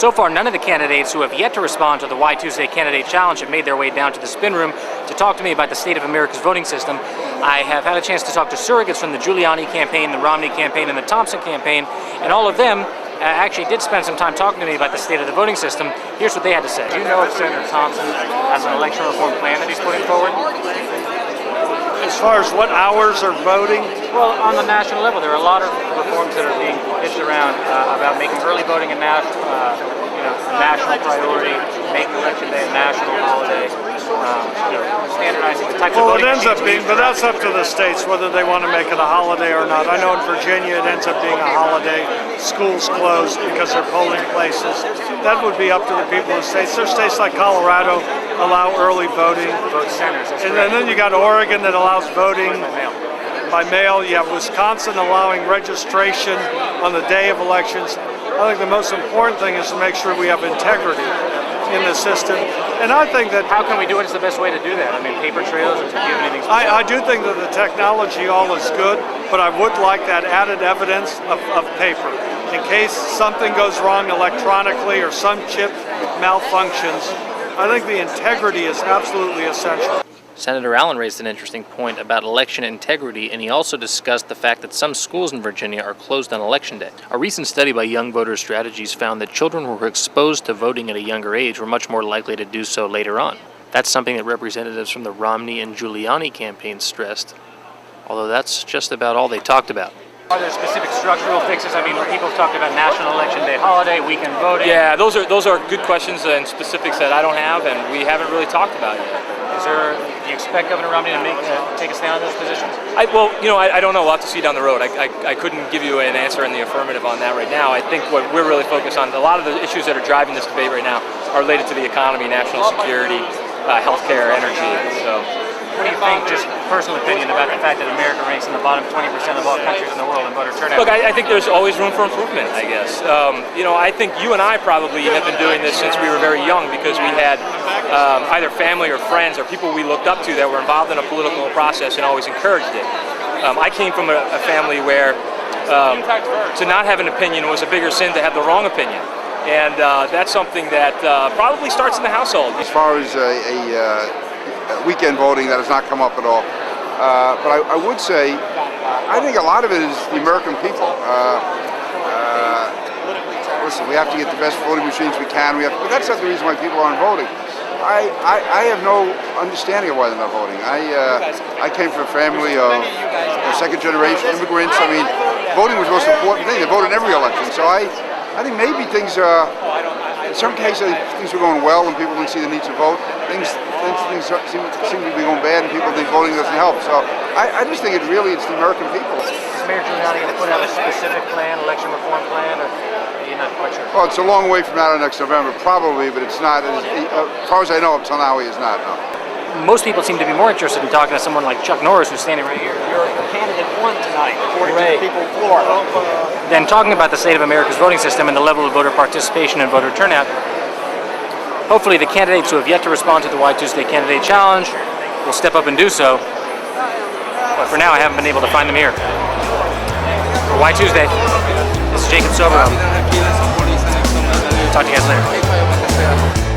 So far, none of the candidates who have yet to respond to the Why Tuesday Candidate Challenge have made their way down to the spin room to talk to me about the state of America's voting system. I have had a chance to talk to surrogates from the Giuliani campaign, the Romney campaign, and the Thompson campaign, and all of them actually did spend some time talking to me about the state of the voting system. Here's what they had to say. Do you know if Senator Thompson has an election reform plan that he's putting forward? As far as what hours are voting? Well, on the national level, there are a lot of reforms that are being pitched around about making early voting a national priority, making election day a national holiday, standardizing the types of voting. Well, it ends up being, but that's up to the states whether they want to make it a holiday or not. I know in Virginia it ends up being a holiday. Schools closed because they're polling places. That would be up to the people of the states. There are states like Colorado allow early voting. Vote centers. And then you got Oregon that allows voting by mail. You have Wisconsin allowing registration on the day of elections. I think the most important thing is to make sure we have integrity in the system. And I think that... How can we do it? Is the best way to do that? I mean, paper trails, or do you have anything specific? I do think that the technology all is good, but I would like that added evidence of paper. In case something goes wrong electronically or some chip malfunctions, I think the integrity is absolutely essential. Senator Allen raised an interesting point about election integrity, and he also discussed the fact that some schools in Virginia are closed on Election Day. A recent study by Young Voter Strategies found that children who were exposed to voting at a younger age were much more likely to do so later on. That's something that representatives from the Romney and Giuliani campaigns stressed, although that's just about all they talked about. Are there specific structural fixes? I mean, people have talked about National Election Day holiday, weekend voting. Yeah, those are good questions and specifics that I don't have, and we haven't really talked about yet. Do you expect Governor Romney to take a stand on those positions? I don't know. We'll have to see down the road. I couldn't give you an answer in the affirmative on that right now. I think what we're really focused on, a lot of the issues that are driving this debate right now are related to the economy, national security, healthcare, energy. So, what do you think, just personal opinion, about the fact that America ranks in the bottom 20% of all countries in the world in voter turnout? Look, I think there's always room for improvement, I guess. I think you and I probably have been doing this since we were very young because we had either family or friends or people we looked up to that were involved in a political process and always encouraged it. I came from a family where to not have an opinion was a bigger sin to have the wrong opinion. And that's something that probably starts in the household. As far as weekend voting, that has not come up at all. But I would say, I think a lot of it is the American people. Listen, we have to get the best voting machines we can. But that's not the reason why people aren't voting. I have no understanding of why they're not voting. I came from a family of second-generation immigrants. I mean, voting was the most important thing. They voted in every election. So I think maybe things in some cases things were going well and people didn't see the need to vote. Things seem to be going bad and people think voting doesn't help. So I just think it's the American people. Is Mayor Giuliani going to put out a specific plan, election reform plan, or are you not quite sure? Well, it's a long way from now to next November, probably, but it's not. As far as I know, up till now, he is not. No. Most people seem to be more interested in talking to someone like Chuck Norris, who's standing right here. Your candidate won tonight, according to the people of Florida. Then talking about the state of America's voting system and the level of voter participation and voter turnout, hopefully the candidates who have yet to respond to the Why Tuesday Candidate Challenge will step up and do so. But for now, I haven't been able to find them here. For Why Tuesday, this is Soboroff. Talk to you guys later.